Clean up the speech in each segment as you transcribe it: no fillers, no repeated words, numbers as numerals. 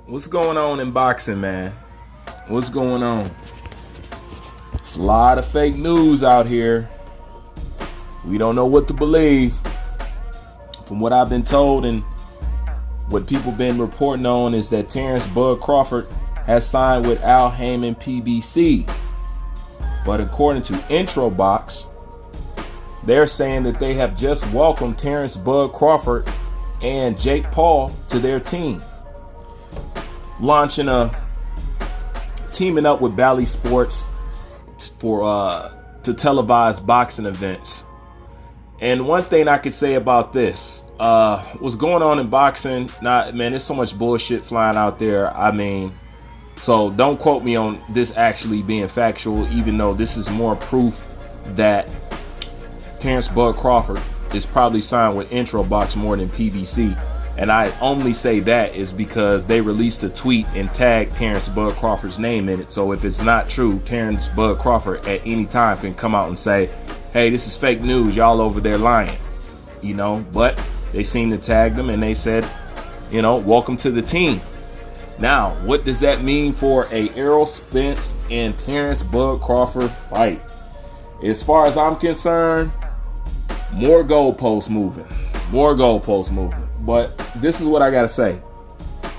What's going on in boxing, man? What's going on? It's a lot of fake news out here. We don't know what to believe. From what I've been told and what people been reporting on is that Terrence Bud Crawford has signed with Al Heyman PBC. But according to Intro Box, they're saying that they have just welcomed Terrence Bud Crawford and Jake Paul to their team, teaming up with Bally Sports to televise boxing events. And one thing I could say about this, what's going on in boxing, there's so much bullshit flying out there. So don't quote me on this actually being factual, even though this is more proof that Terrence Bud Crawford is probably signed with Intro Box more than PBC. And I only say that is because they released a tweet and tagged Terrence Bud Crawford's name in it. So if it's not true, Terrence Bud Crawford at any time can come out and say, hey, this is fake news, y'all over there lying, but they seem to tag them and they said, welcome to the team. Now, what does that mean for a Errol Spence and Terrence Bud Crawford fight? As far as I'm concerned, more goalposts moving. But this is what I gotta say.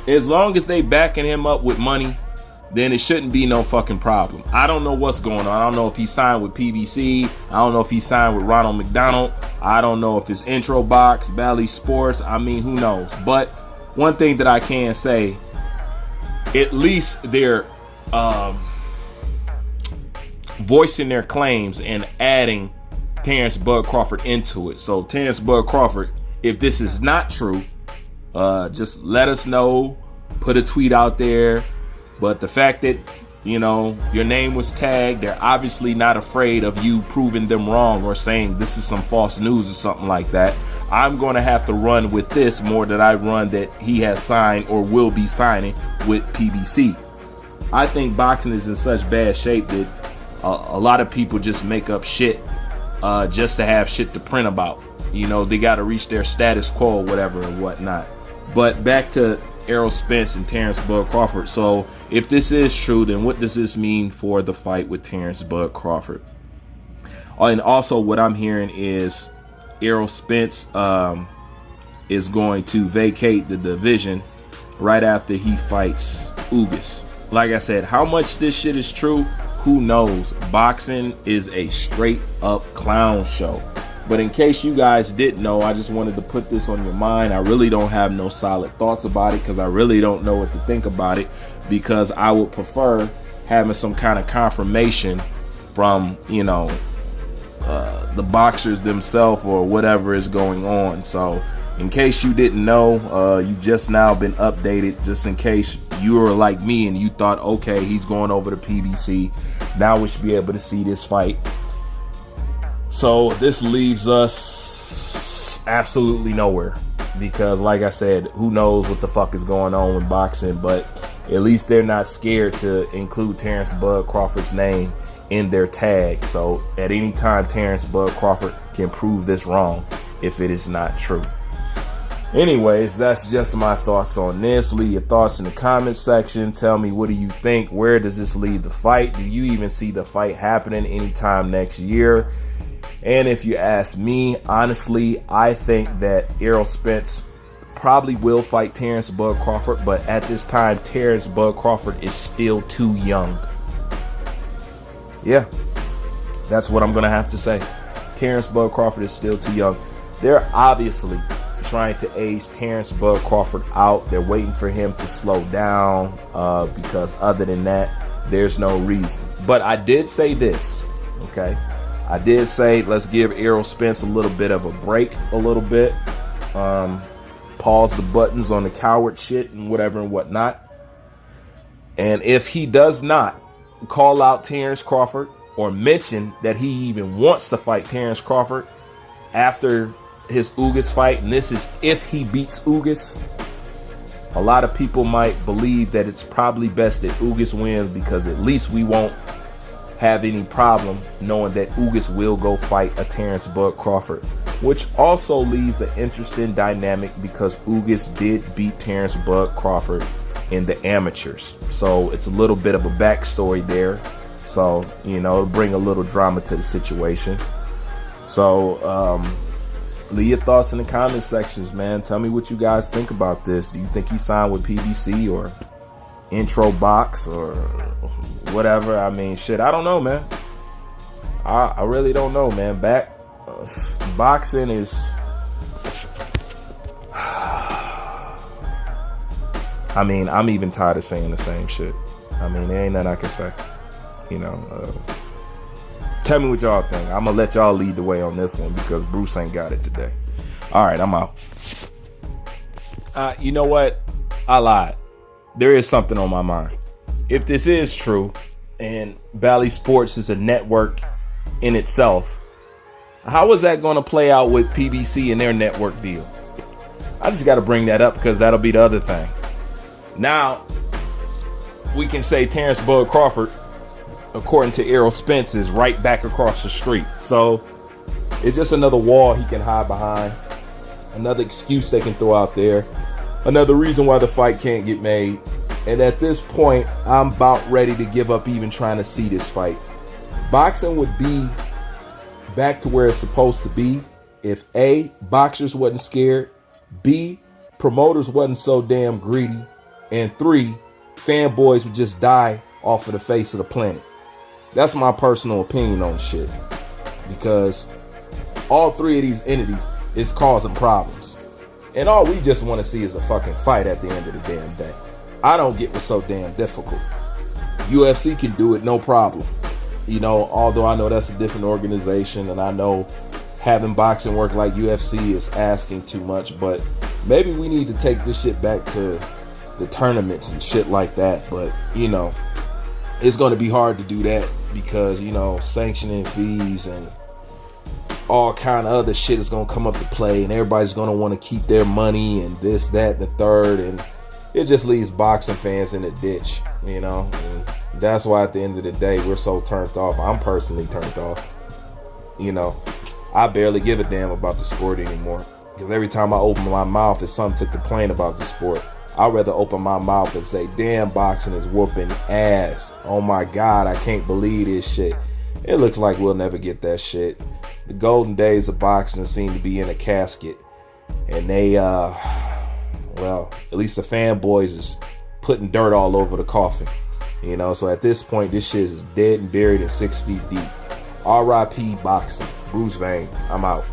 As long as they backing him up with money, then it shouldn't be no fucking problem. I don't know what's going on. I don't know if he signed with PBC. I don't know if he signed with Ronald McDonald. I don't know if it's Intro Box, Bally Sports. Who knows? But one thing that I can say, at least they're voicing their claims and adding Terrence Bud Crawford into it. So Terrence Bud Crawford, if this is not true, just let us know. Put a tweet out there. But the fact that, your name was tagged, they're obviously not afraid of you proving them wrong or saying this is some false news or something like that. I'm going to have to run with this more than I run that he has signed or will be signing with PBC. I think boxing is in such bad shape that a lot of people just make up shit just to have shit to print about. They got to reach their status quo, whatever and whatnot. But back to Errol Spence and Terrence Bud Crawford. So if this is true, then what does this mean for the fight with Terrence Bud Crawford? And also what I'm hearing is Errol Spence is going to vacate the division right after he fights Ugas. Like I said, how much this shit is true, who knows? Boxing is a straight up clown show. But in case you guys didn't know, I just wanted to put this on your mind. I really don't have no solid thoughts about it because I really don't know what to think about it, because I would prefer having some kind of confirmation from, the boxers themselves or whatever is going on. So in case you didn't know, you just now been updated, just in case you were like me and you thought, okay, he's going over to PBC. Now we should be able to see this fight. So this leaves us absolutely nowhere, because like I said, who knows what the fuck is going on with boxing, but at least they're not scared to include Terrence Bud Crawford's name in their tag. So at any time, Terrence Bud Crawford can prove this wrong if it is not true. Anyways, that's just my thoughts on this. Leave your thoughts in the comments section. Tell me, what do you think? Where does this leave the fight? Do you even see the fight happening anytime next year? And if you ask me, honestly, I think that Errol Spence probably will fight Terrence Bud Crawford, but at this time, Terrence Bud Crawford is still too young. Yeah, that's what I'm going to have to say. Terrence Bud Crawford is still too young. They're obviously trying to age Terrence Bud Crawford out. They're waiting for him to slow down because other than that, there's no reason. But I did say this, okay? I did say let's give Errol Spence a little bit of a break, a little bit. Pause the buttons on the coward shit and whatever and whatnot. And if he does not call out Terrence Crawford or mention that he even wants to fight Terrence Crawford after his Ugas fight, and this is if he beats Ugas, a lot of people might believe that it's probably best that Ugas wins, because at least we won't have any problem knowing that Ugas will go fight a Terrence Bud Crawford, which also leaves an interesting dynamic because Ugas did beat Terrence Bud Crawford and the amateurs. So it's a little bit of a backstory there. So, you know, bring a little drama to the situation. So, leave your thoughts in the comment sections, man. Tell me what you guys think about this. Do you think he signed with PBC or Intro Box or whatever? I mean, shit, I don't know, man. I really don't know, man. Boxing is... I mean, I'm even tired of saying the same shit. I mean, there ain't nothing I can say. You know, tell me what y'all think. I'm gonna let y'all lead the way on this one because Bruce ain't got it today. All right, I'm out. You know what? I lied. There is something on my mind. If this is true, and Bally Sports is a network in itself, how is that going to play out with PBC and their network deal? I just got to bring that up because that'll be the other thing. Now, we can say Terrence Bud Crawford, according to Errol Spence, is right back across the street. So it's just another wall he can hide behind, another excuse they can throw out there, another reason why the fight can't get made. And at this point, I'm about ready to give up even trying to see this fight. Boxing would be back to where it's supposed to be if A, boxers wasn't scared, B, promoters wasn't so damn greedy, and 3, fanboys would just die off of the face of the planet. That's my personal opinion on shit. Because all 3 of these entities is causing problems. And all we just want to see is a fucking fight at the end of the damn day. I don't get what's so damn difficult. UFC can do it, no problem. You know, although I know that's a different organization, and I know having boxing work like UFC is asking too much, but maybe we need to take this shit back to the tournaments and shit like that. But, you know, it's going to be hard to do that because, you know, sanctioning fees and all kind of other shit is going to come up to play, and everybody's going to want to keep their money and this, that, and the third, and it just leaves boxing fans in a ditch, you know. And that's why at the end of the day, we're so turned off. I'm personally turned off. You know, I barely give a damn about the sport anymore because every time I open my mouth, it's something to complain about the sport. I'd rather open my mouth and say, damn, boxing is whooping ass. Oh my God, I can't believe this shit. It looks like we'll never get that shit. The golden days of boxing seem to be in a casket. And they, well, at least the fanboys is putting dirt all over the coffin. You know, so at this point, this shit is dead and buried and 6 feet deep. R.I.P. boxing. Bruce Vane, I'm out.